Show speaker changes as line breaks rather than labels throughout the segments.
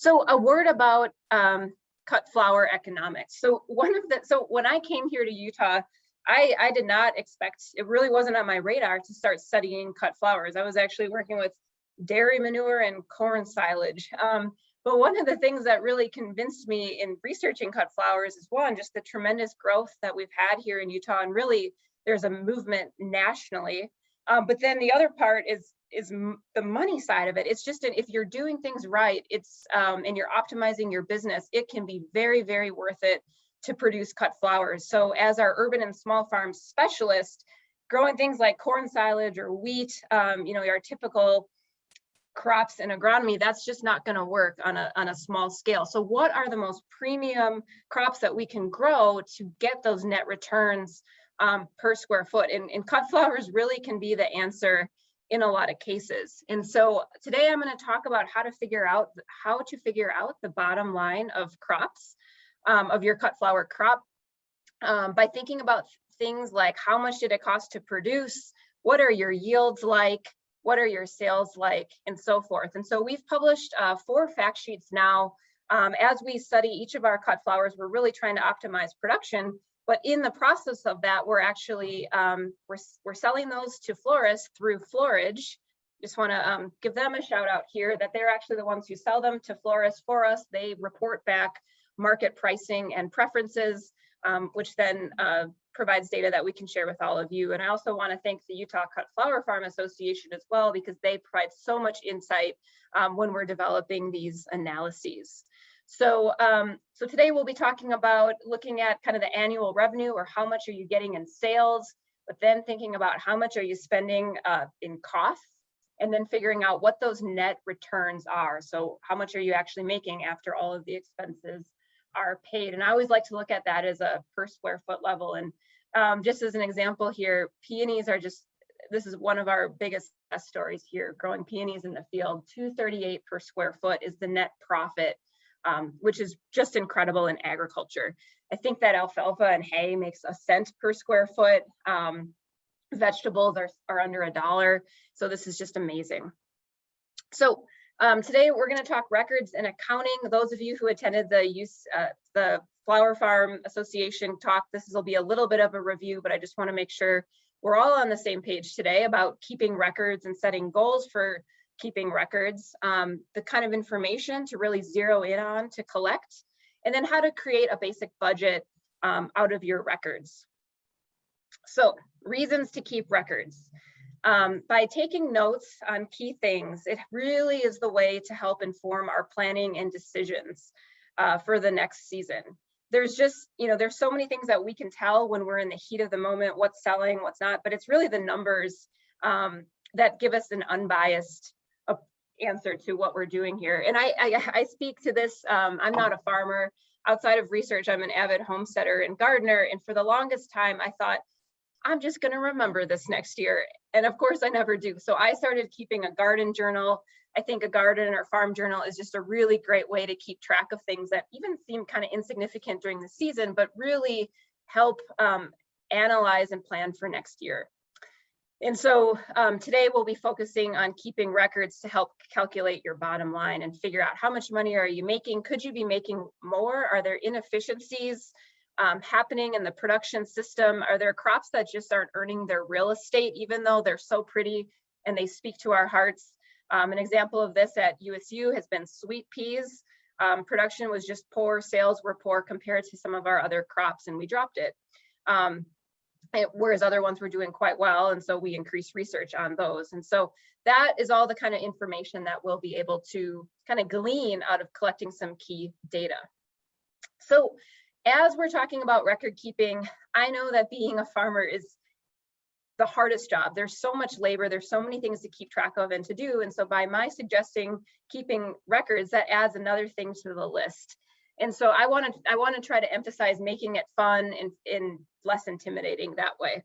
So a word about cut flower economics. So when I came here to Utah, I did not expect, it really wasn't on my radar to start studying cut flowers. I was actually working with dairy manure and corn silage. But one of the things that really convinced me in researching cut flowers is one, just the tremendous growth that we've had here in Utah, and really there's a movement nationally. But then the other part is the money side of it. It's just, if you're doing things right, it's and you're optimizing your business, it can be very, very worth it to produce cut flowers. So as our urban and small farm specialist, growing things like corn silage or wheat, our typical crops in agronomy, that's just not going to work on a small scale. So what are the most premium crops that we can grow to get those net returns per square foot? And cut flowers really can be the answer in a lot of cases. And so today I'm going to talk about how to figure out the bottom line of crops, of your cut flower crop, by thinking about things like how much did it cost to produce, what are your yields like, what are your sales like, and so forth. And so we've published 4 fact sheets now. As we study each of our cut flowers, we're really trying to optimize production. But in the process of that, we're actually we're selling those to florists through Florage. Just want to give them a shout out here that they're actually the ones who sell them to florists for us. They report back market pricing and preferences, which then provides data that we can share with all of you. And I also want to thank the Utah Cut Flower Farm Association as well, because they provide so much insight when we're developing these analyses. So today we'll be talking about looking at kind of the annual revenue, or how much are you getting in sales, but then thinking about how much are you spending in costs, and then figuring out what those net returns are. So how much are you actually making after all of the expenses are paid? And I always like to look at that as a per square foot level. And just as an example here, peonies are this is one of our biggest success stories here, growing peonies in the field. $238 per square foot is the net profit, which is just incredible in agriculture. I think that alfalfa and hay makes a cent per square foot. Vegetables are under $1. So this is just amazing. So today we're going to talk records and accounting. Those of you who attended the Flower Farm Association talk, this will be a little bit of a review, but I just want to make sure we're all on the same page today about keeping records and setting goals for keeping records, the kind of information to really zero in on to collect, and then how to create a basic budget out of your records. So reasons to keep records. By taking notes on key things, it really is the way to help inform our planning and decisions for the next season. There's just, there's so many things that we can tell when we're in the heat of the moment, what's selling, what's not, but it's really the numbers that give us an unbiased answer to what we're doing here. And I speak to this, I'm not a farmer. Outside of research, I'm an avid homesteader and gardener. And for the longest time, I thought, I'm just going to remember this next year. And of course I never do. So I started keeping a garden journal. I think a garden or farm journal is just a really great way to keep track of things that even seem kind of insignificant during the season, but really help analyze and plan for next year. And so today we'll be focusing on keeping records to help calculate your bottom line and figure out how much money are you making? Could you be making more? Are there inefficiencies happening in the production system? Are there crops that just aren't earning their real estate, even though they're so pretty and they speak to our hearts? An example of this at USU has been sweet peas. Production was just poor, sales were poor compared to some of our other crops, and we dropped it. Whereas other ones were doing quite well, and so we increased research on those. And so that is all the kind of information that we'll be able to kind of glean out of collecting some key data. So as we're talking about record keeping, I know that being a farmer is the hardest job. There's so much labor, there's so many things to keep track of and to do. And so by my suggesting keeping records, that adds another thing to the list. And so I want to try to emphasize making it fun and less intimidating that way.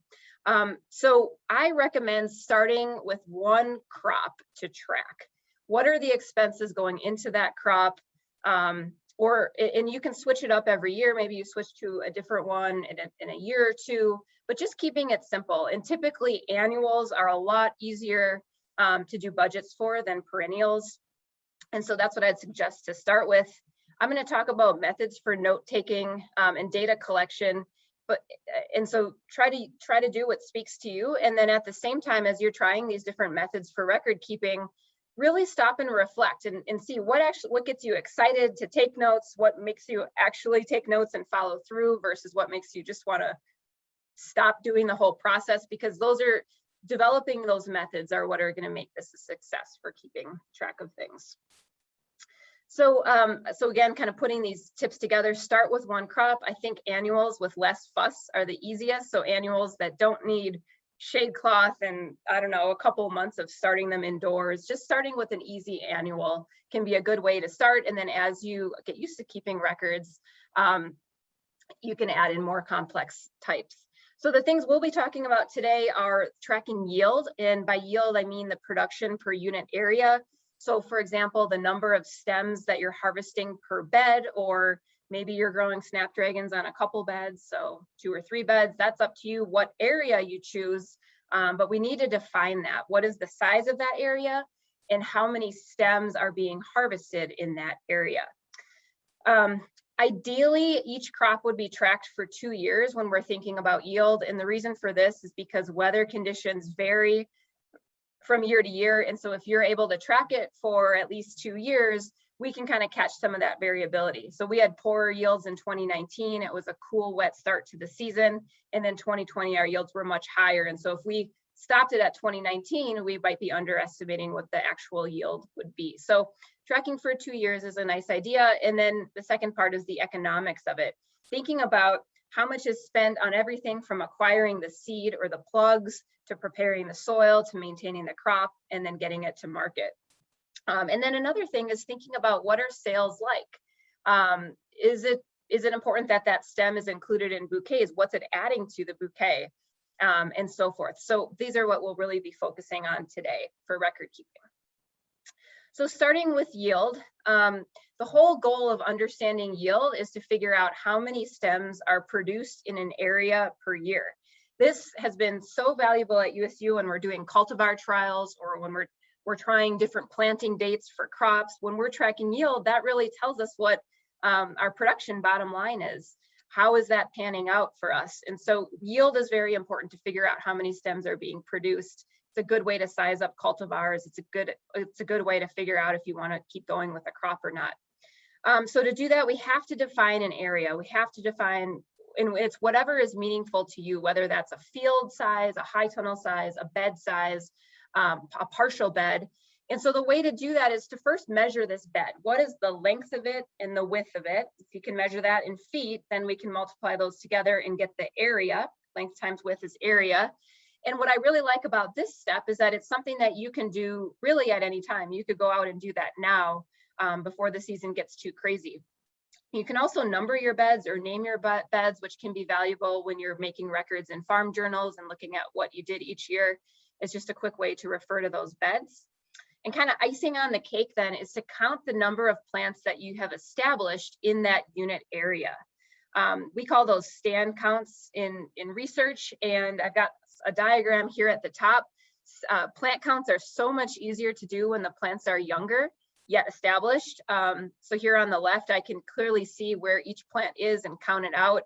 So I recommend starting with one crop to track. What are the expenses going into that crop? And you can switch it up every year. Maybe you switch to a different one in a year or two, but just keeping it simple. And typically annuals are a lot easier to do budgets for than perennials. And so that's what I'd suggest to start with. I'm going to talk about methods for note taking and data collection. And so try to do what speaks to you. And then at the same time, as you're trying these different methods for record keeping, really stop and reflect and see what gets you excited to take notes, what makes you actually take notes and follow through versus what makes you just want to stop doing the whole process, because developing those methods are what are going to make this a success for keeping track of things. So again, kind of putting these tips together, start with one crop. I think annuals with less fuss are the easiest. So annuals that don't need shade cloth and, I don't know, a couple months of starting them indoors, just starting with an easy annual can be a good way to start. And then as you get used to keeping records, you can add in more complex types. So the things we'll be talking about today are tracking yield. And by yield, I mean the production per unit area. So for example, the number of stems that you're harvesting per bed, or maybe you're growing snapdragons on a couple beds, so 2 or 3 beds, that's up to you what area you choose. But we need to define that. What is the size of that area and how many stems are being harvested in that area? Ideally, each crop would be tracked for 2 years when we're thinking about yield. And the reason for this is because weather conditions vary from year to year. And so if you're able to track it for at least 2 years, we can kind of catch some of that variability. So we had poorer yields in 2019. It was a cool, wet start to the season. And then 2020, our yields were much higher. And so if we stopped it at 2019, we might be underestimating what the actual yield would be. So tracking for 2 years is a nice idea. And then the second part is the economics of it. Thinking about how much is spent on everything from acquiring the seed or the plugs to preparing the soil, to maintaining the crop, and then getting it to market. And then another thing is thinking about what are sales like? Is it important that that stem is included in bouquets? What's it adding to the bouquet? And so forth. So these are what we'll really be focusing on today for record keeping. So starting with yield, the whole goal of understanding yield is to figure out how many stems are produced in an area per year. This has been so valuable at USU when we're doing cultivar trials, or when we're trying different planting dates for crops. When we're tracking yield, that really tells us what our production bottom line is. How is that panning out for us? And so yield is very important to figure out how many stems are being produced. It's a good way to size up cultivars. It's a good way to figure out if you want to keep going with a crop or not. So to do that, we have to define an area. We have to define, and it's whatever is meaningful to you, whether that's a field size, a high tunnel size, a bed size, a partial bed. And so the way to do that is to first measure this bed. What is the length of it and the width of it? If you can measure that in feet, then we can multiply those together and get the area. Length times width is area. And what I really like about this step is that it's something that you can do really at any time. You could go out and do that now before the season gets too crazy. You can also number your beds or name your beds, which can be valuable when you're making records in farm journals and looking at what you did each year. It's just a quick way to refer to those beds. And kind of icing on the cake then is to count the number of plants that you have established in that unit area. We call those stand counts in research, and I've got a diagram here at the top. Plant counts are so much easier to do when the plants are younger yet established. So here on the left, I can clearly see where each plant is and count it out.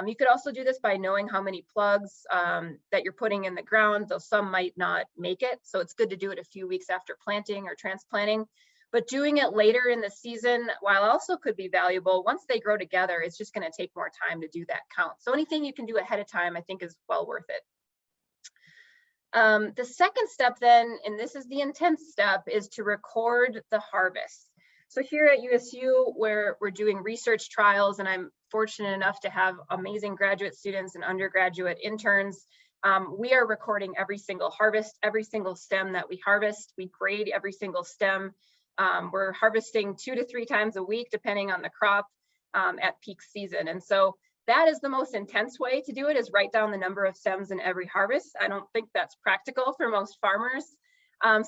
You could also do this by knowing how many plugs that you're putting in the ground, though some might not make it. So it's good to do it a few weeks after planting or transplanting. But doing it later in the season, while also could be valuable, once they grow together, it's just going to take more time to do that count. So anything you can do ahead of time, I think, is well worth it. The second step then, and this is the intense step, is to record the harvest. So here at USU, where we're doing research trials, and I'm fortunate enough to have amazing graduate students and undergraduate interns, we are recording every single harvest, every single stem that we harvest. We grade every single stem. We're harvesting 2 to 3 times a week, depending on the crop at peak season. And so that is the most intense way to do it, is write down the number of stems in every harvest. I don't think that's practical for most farmers.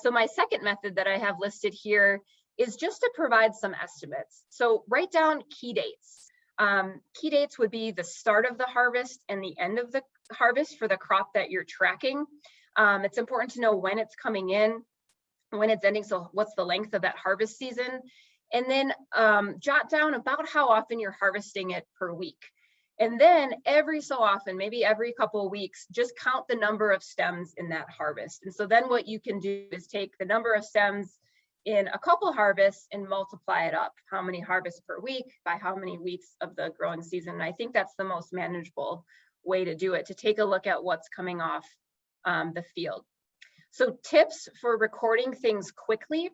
So my second method that I have listed here is just to provide some estimates. So write down key dates. Key dates would be the start of the harvest and the end of the harvest for the crop that you're tracking. It's important to know when it's coming in, when it's ending, so what's the length of that harvest season, and then jot down about how often you're harvesting it per week. And then every so often, maybe every couple of weeks, just count the number of stems in that harvest. And so then what you can do is take the number of stems in a couple harvests and multiply it up. How many harvests per week by how many weeks of the growing season. And I think that's the most manageable way to do it, to take a look at what's coming off the field. So tips for recording things quickly.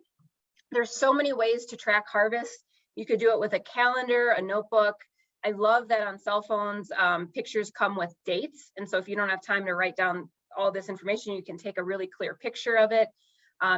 There's so many ways to track harvest. You could do it with a calendar, a notebook. I love that on cell phones, pictures come with dates. And so if you don't have time to write down all this information, you can take a really clear picture of it.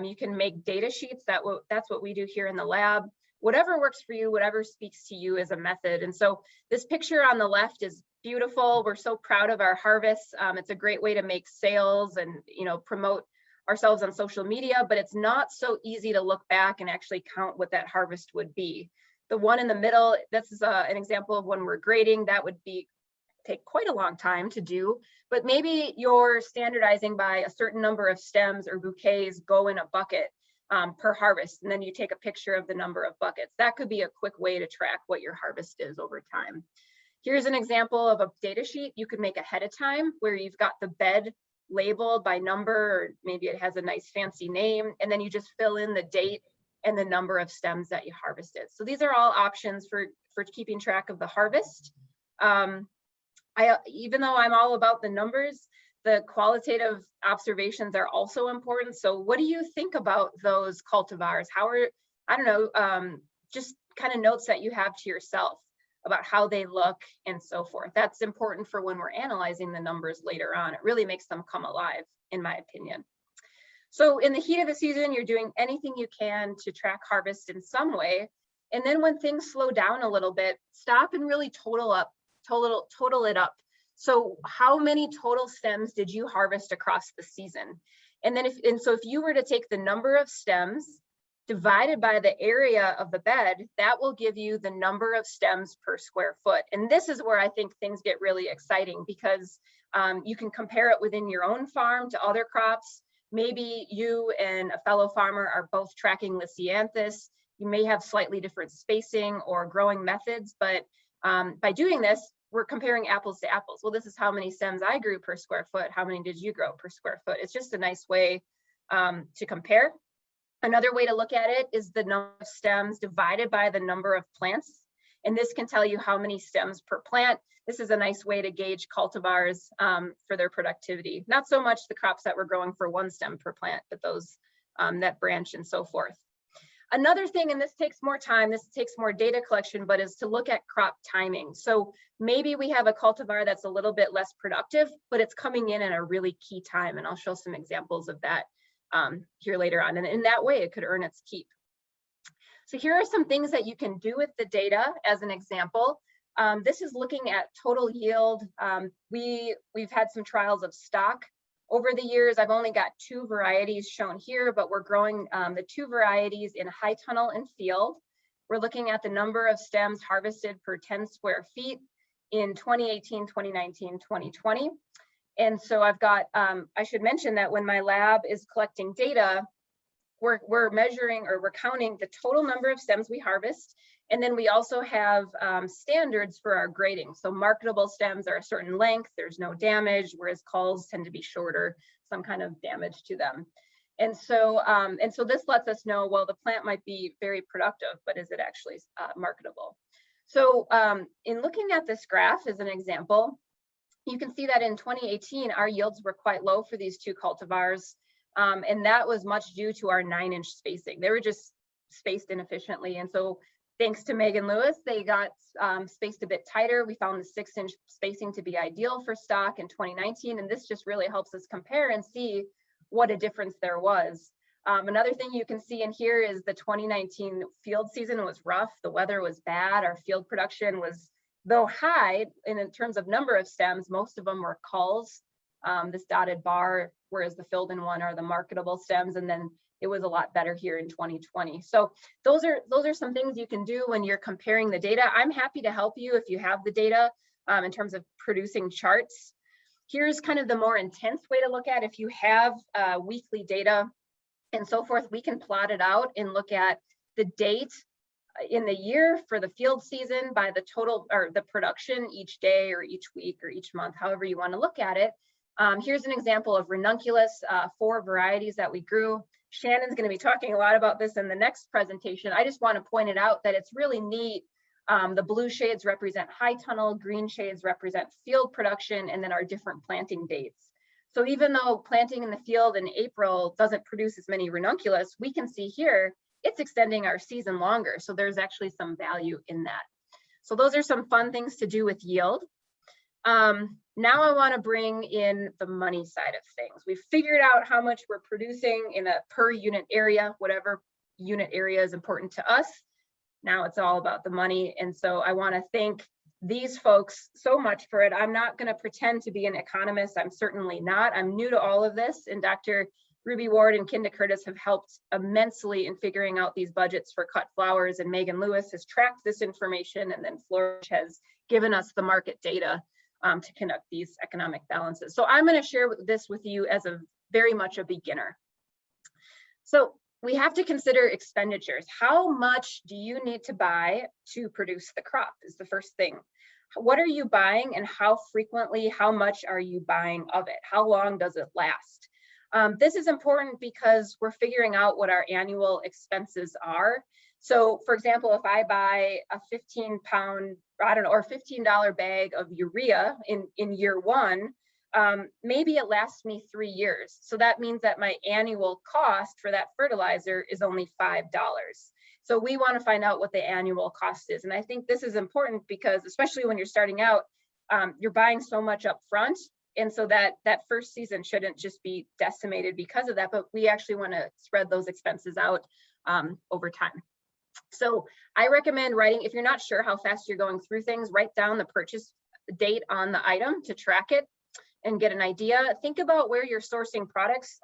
You can make data sheets. That's what we do here in the lab. Whatever works for you, whatever speaks to you is a method. And so this picture on the left is beautiful. We're so proud of our harvests. It's a great way to make sales and, you know, promote ourselves on social media, but it's not so easy to look back and actually count what that harvest would be. The one in the middle, this is an example of when we're grading. That would take quite a long time to do, but maybe you're standardizing by a certain number of stems or bouquets go in a bucket per harvest, and then you take a picture of the number of buckets. That could be a quick way to track what your harvest is over time. Here's an example of a data sheet you could make ahead of time where you've got the bed labeled by number, or maybe it has a nice fancy name, and then you just fill in the date and the number of stems that you harvested. So these are all options for keeping track of the harvest. Even though I'm all about the numbers, the qualitative observations are also important. So what do you think about those cultivars? How are, I don't know, just kind of notes that you have to yourself about how they look and so forth. That's important for when we're analyzing the numbers later on. It really makes them come alive, in my opinion. So in the heat of the season, you're doing anything you can to track harvest in some way. And then when things slow down a little bit, stop and really total it up. So how many total stems did you harvest across the season? And then so if you were to take the number of stems divided by the area of the bed, that will give you the number of stems per square foot. And this is where I think things get really exciting, because you can compare it within your own farm to other crops. Maybe you and a fellow farmer are both tracking Lisianthus. You may have slightly different spacing or growing methods, but by doing this, we're comparing apples to apples. Well, this is how many stems I grew per square foot. How many did you grow per square foot? It's just a nice way to compare. Another way to look at it is the number of stems divided by the number of plants. And this can tell you how many stems per plant. This is a nice way to gauge cultivars for their productivity. Not so much the crops that we're growing for one stem per plant, but those that branch and so forth. Another thing, and this takes more time, this takes more data collection, but is to look at crop timing. So maybe we have a cultivar that's a little bit less productive, but it's coming in at a really key time. And I'll show some examples of that here later on. And in that way, it could earn its keep. So here are some things that you can do with the data as an example. This is looking at total yield. We've had some trials of stock over the years. I've only got 2 varieties shown here, but we're growing the 2 varieties in high tunnel and field. We're looking at the number of stems harvested per 10 square feet in 2018, 2019, 2020. And so I've got, I should mention that when my lab is collecting data, we're measuring, or we're counting the total number of stems we harvest. And then we also have standards for our grading. So marketable stems are a certain length, there's no damage, whereas culls tend to be shorter, some kind of damage to them. And so this lets us know, well, the plant might be very productive, but is it actually marketable? So in looking at this graph as an example, you can see that in 2018, our yields were quite low for these 2 cultivars. And that was much due to our 9-inch spacing. They were just spaced inefficiently. And so thanks to Megan Lewis, they got spaced a bit tighter. We found the 6-inch spacing to be ideal for stock in 2019. And this just really helps us compare and see what a difference there was. Another thing you can see in here is the 2019 field season was rough. The weather was bad. Our field production was, though high in terms of number of stems, most of them were culls. This dotted bar, whereas the filled in one are the marketable stems, and then it was a lot better here in 2020. So those are some things you can do when you're comparing the data. I'm happy to help you if you have the data in terms of producing charts. Here's kind of the more intense way to look at if you have weekly data. and so forth, we can plot it out and look at the date in the year for the field season by the total or the production each day or each week or each month, however you want to look at it. Here's an example of ranunculus, 4 varieties that we grew. Shannon's going to be talking a lot about this in the next presentation. I just want to point it out that it's really neat. The blue shades represent high tunnel, green shades represent field production, and then our different planting dates. So even though planting in the field in April doesn't produce as many ranunculus, we can see here it's extending our season longer. So there's actually some value in that. So those are some fun things to do with yield. Now I want to bring in the money side of things. We've figured out how much we're producing in a per unit area, whatever unit area is important to us. Now it's all about the money. And so I want to thank these folks so much for it. I'm not going to pretend to be an economist. I'm certainly not. I'm new to all of this. And Dr. Ruby Ward and Kinda Curtis have helped immensely in figuring out these budgets for cut flowers. And Megan Lewis has tracked this information. And then Flourish has given us the market data to conduct these economic balances. So I'm going to share this with you as a very much a beginner. So we have to consider expenditures. How much do you need to buy to produce the crop is the first thing. What are you buying and how frequently, how much are you buying of it? How long does it last? This is important because we're figuring out what our annual expenses are. So for example, if I buy a 15-pound, I don't know, or $15 bag of urea in year 1, maybe it lasts me 3 years. So that means that my annual cost for that fertilizer is only $5. So we want to find out what the annual cost is. And I think this is important because especially when you're starting out, you're buying so much up front. And so that first season shouldn't just be decimated because of that, but we actually want to spread those expenses out over time. So I recommend writing, if you're not sure how fast you're going through things, write down the purchase date on the item to track it and get an idea. Think about where you're sourcing products.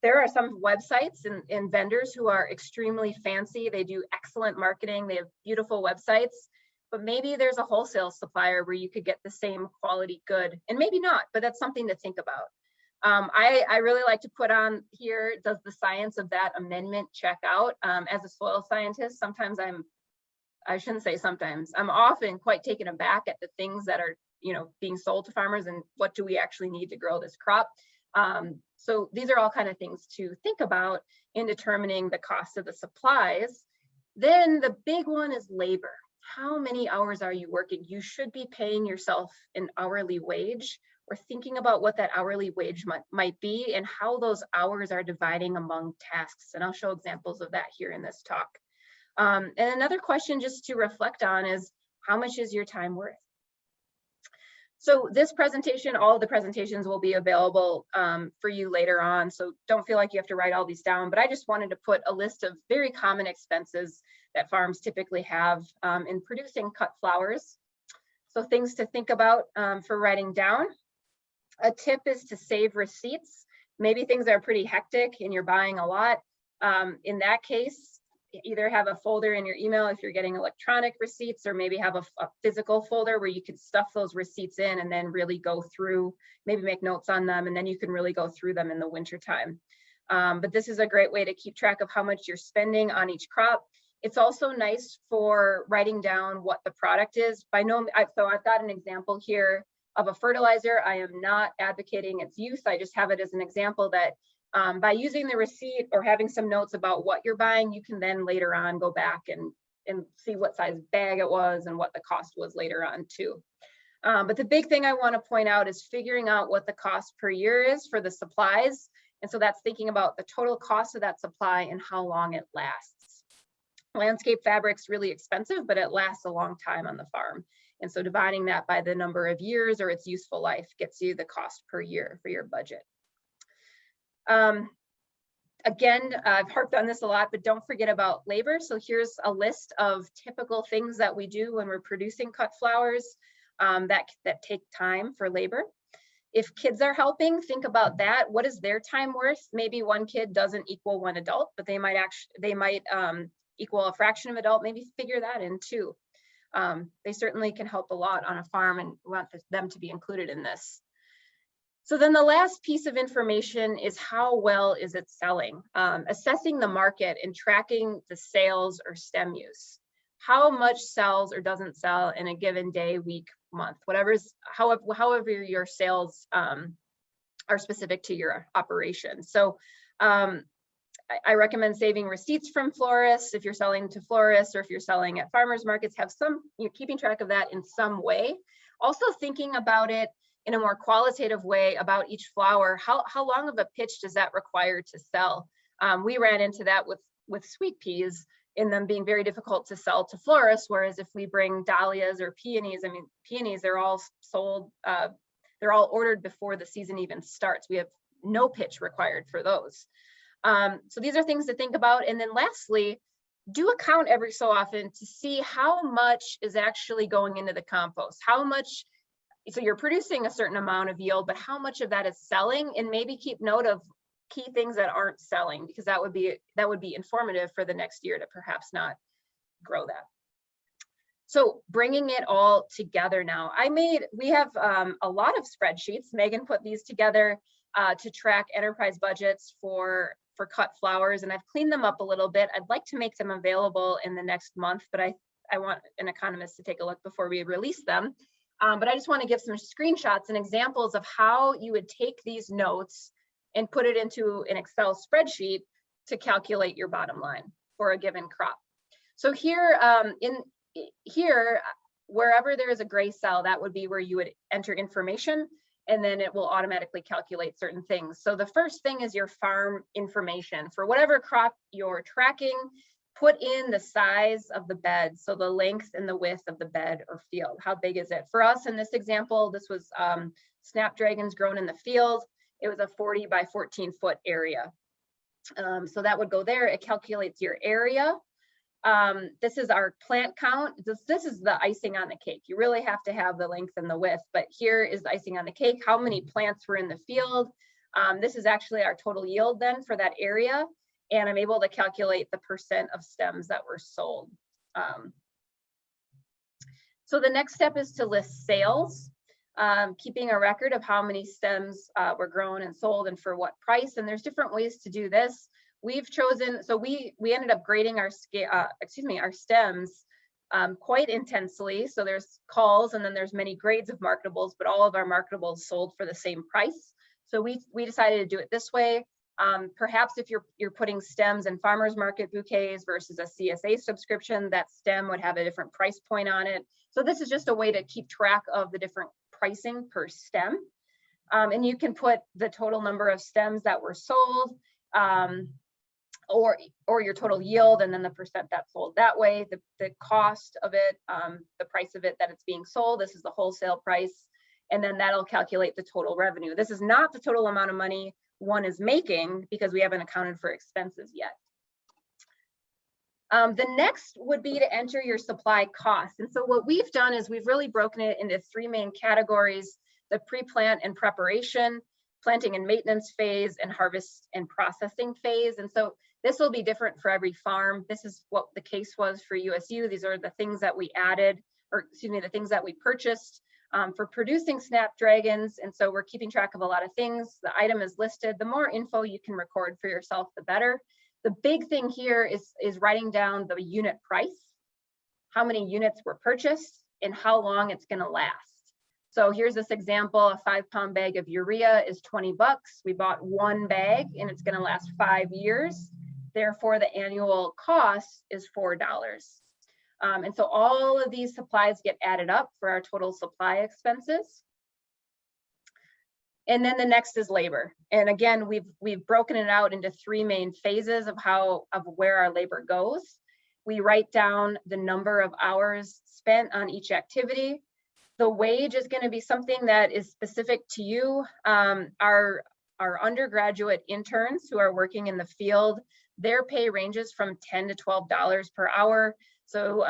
There are some websites and vendors who are extremely fancy. They do excellent marketing. They have beautiful websites, but maybe there's a wholesale supplier where you could get the same quality good, and maybe not, but that's something to think about. I really like to put on here, does the science of that amendment check out? As a soil scientist, sometimes I shouldn't say sometimes, I'm often quite taken aback at the things that are, being sold to farmers and what do we actually need to grow this crop. So these are all kind of things to think about in determining the cost of the supplies. Then the big one is labor. How many hours are you working? You should be paying yourself an hourly wage, or thinking about what that hourly wage might be and how those hours are dividing among tasks. And I'll show examples of that here in this talk. And another question just to reflect on is, how much is your time worth? So this presentation, all of the presentations will be available for you later on. So don't feel like you have to write all these down, but I just wanted to put a list of very common expenses that farms typically have in producing cut flowers. So things to think about for writing down. A tip is to save receipts. Maybe things are pretty hectic and you're buying a lot. In that case, either have a folder in your email if you're getting electronic receipts, or maybe have a physical folder where you can stuff those receipts in and then really go through, maybe make notes on them, and then you can really go through them in the winter time. But this is a great way to keep track of how much you're spending on each crop. It's also nice for writing down what the product is. So I've got an example here of a fertilizer. I am not advocating its use. I just have it as an example that by using the receipt or having some notes about what you're buying, you can then later on go back and see what size bag it was and what the cost was later on too. But the big thing I want to point out is figuring out what the cost per year is for the supplies. And so that's thinking about the total cost of that supply and how long it lasts. Landscape fabric's really expensive, but it lasts a long time on the farm. And so dividing that by the number of years or its useful life gets you the cost per year for your budget. Again, I've harped on this a lot, but don't forget about labor. So here's a list of typical things that we do when we're producing cut flowers that take time for labor. If kids are helping, think about that. What is their time worth? Maybe one kid doesn't equal one adult, but they might equal a fraction of adult. Maybe figure that in too. They certainly can help a lot on a farm, and we want them to be included in this. So then the last piece of information is how well is it selling? Assessing the market and tracking the sales or stem use. How much sells or doesn't sell in a given day, week, month, however your sales are specific to your operation. So I recommend saving receipts from florists if you're selling to florists, or if you're selling at farmers markets, have you're keeping track of that in some way. Also thinking about it in a more qualitative way about each flower. How long of a pitch does that require to sell? We ran into that with sweet peas, in them being very difficult to sell to florists, whereas if we bring dahlias or peonies, I mean, peonies, they're all sold, they're all ordered before the season even starts. We have no pitch required for those. So these are things to think about. And then lastly, do a count every so often to see how much is actually going into the compost. How much, so you're producing a certain amount of yield, but how much of that is selling, and maybe keep note of key things that aren't selling, because that would be informative for the next year to perhaps not grow that. So bringing it all together now, we have a lot of spreadsheets. Megan put these together to track enterprise budgets for cut flowers, and I've cleaned them up a little bit. I'd like to make them available in the next month, but I want an economist to take a look before we release them. But I just want to give some screenshots and examples of how you would take these notes and put it into an Excel spreadsheet to calculate your bottom line for a given crop. So here, wherever there is a gray cell, that would be where you would enter information, and then it will automatically calculate certain things. So the first thing is your farm information. For whatever crop you're tracking, put in the size of the bed, so the length and the width of the bed or field. How big is it? For us in this example, this was snapdragons grown in the field. It was a 40 by 14 foot area. So that would go there. It calculates your area. This is our plant count. This is the icing on the cake. You really have to have the length and the width, but here is the icing on the cake. How many plants were in the field? This is actually our total yield then for that area. And I'm able to calculate the percent of stems that were sold. So the next step is to list sales, keeping a record of how many stems were grown and sold and for what price. And there's different ways to do this. We've chosen, so we ended up grading our stems quite intensely. So there's calls, and then there's many grades of marketables, but all of our marketables sold for the same price. So we decided to do it this way. Perhaps if you're putting stems in farmers market bouquets versus a CSA subscription, that stem would have a different price point on it. So this is just a way to keep track of the different pricing per stem. And you can put the total number of stems that were sold, or your total yield, and then the percent that's sold that way, the cost of it, the price of it that it's being sold. This is the wholesale price, and then that'll calculate the total revenue. This is not the total amount of money one is making, because we haven't accounted for expenses yet. The next would be to enter your supply costs. And so what we've done is we've really broken it into three main categories: the pre-plant and preparation, planting and maintenance phase, and harvest and processing phase. And so this will be different for every farm. This is what the case was for USU. These are the things that we added, or excuse me, the things that we purchased for producing snapdragons. And so we're keeping track of a lot of things. The item is listed. The more info you can record for yourself, the better. The big thing here is writing down the unit price, how many units were purchased, and how long it's going to last. So here's this example: a 5-pound bag of urea is 20 bucks. We bought one bag and it's going to last 5 years. Therefore, the annual cost is $4. And so all of these supplies get added up for our total supply expenses. And then the next is labor. And again, we've broken it out into three main phases of where our labor goes. We write down the number of hours spent on each activity. The wage is going to be something that is specific to you. Our undergraduate interns who are working in the field, their pay ranges from $10 to $12 per hour. So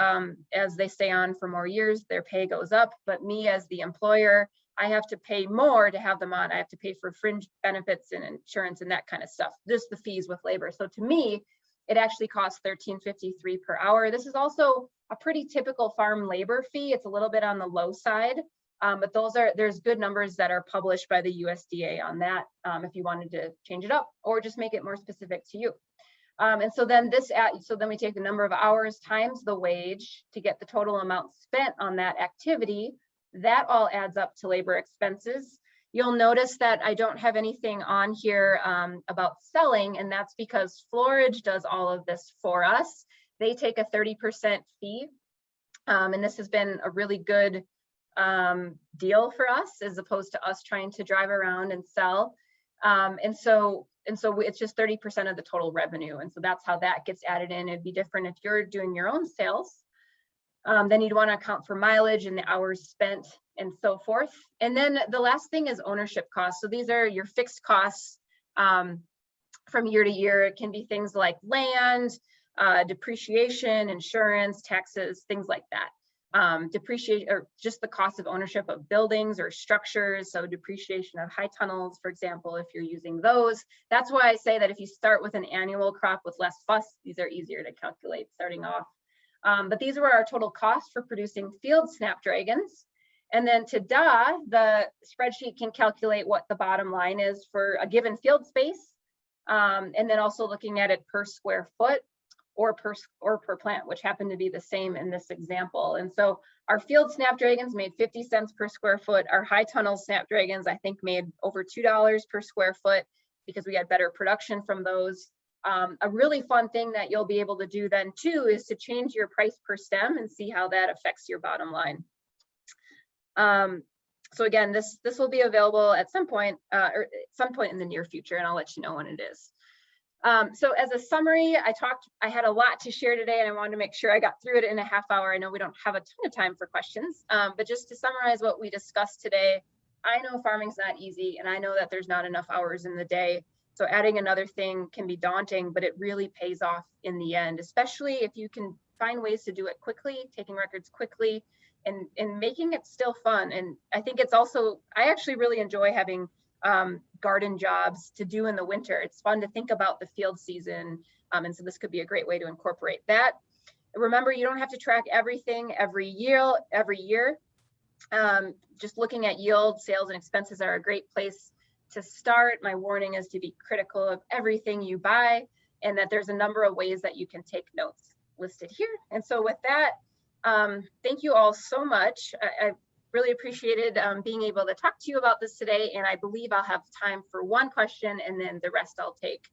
as they stay on for more years, their pay goes up. But me as the employer, I have to pay more to have them on. I have to pay for fringe benefits and insurance and that kind of stuff. Just the fees with labor. So to me, it actually costs $13.53 per hour. This is also a pretty typical farm labor fee. It's a little bit on the low side. But there's good numbers that are published by the USDA on that, if you wanted to change it up or just make it more specific to you. And so then we take the number of hours times the wage to get the total amount spent on that activity. That all adds up to labor expenses. You'll notice that I don't have anything on here about selling, and that's because Florage does all of this for us. They take a 30% fee, and this has been a really good deal for us, as opposed to us trying to drive around and sell. And so it's just 30% of the total revenue. And so that's how that gets added in. It'd be different if you're doing your own sales. Then you'd want to account for mileage and the hours spent and so forth. And then the last thing is ownership costs. So these are your fixed costs from year to year. It can be things like land, depreciation, insurance, taxes, things like that. Depreciation, or just the cost of ownership of buildings or structures. So depreciation of high tunnels, for example, if you're using those. That's why I say that if you start with an annual crop with less fuss, these are easier to calculate starting off. But these were our total costs for producing field snapdragons. And then ta-da, the spreadsheet can calculate what the bottom line is for a given field space. And then also looking at it per square foot or per plant, which happened to be the same in this example. And so our field snapdragons made 50 cents per square foot. Our high tunnel snapdragons, I think, made over $2 per square foot because we had better production from those. A really fun thing that you'll be able to do then too is to change your price per stem and see how that affects your bottom line. So again, this will be available at some point in the near future, and I'll let you know when it is. So as a summary, I had a lot to share today, and I wanted to make sure I got through it in a half hour. I know we don't have a ton of time for questions, but just to summarize what we discussed today, I know farming's not easy, and I know that there's not enough hours in the day. So adding another thing can be daunting, but it really pays off in the end, especially if you can find ways to do it quickly, taking records quickly, and making it still fun. And I think it's also, I actually really enjoy having garden jobs to do in the winter. It's fun to think about the field season. And so this could be a great way to incorporate that. Remember, you don't have to track everything every year. Just looking at yield, sales, and expenses are a great place to start. My warning is to be critical of everything you buy, and that there's a number of ways that you can take notes listed here. And so with that, thank you all so much. I really appreciated being able to talk to you about this today, and I believe I'll have time for one question, and then the rest I'll take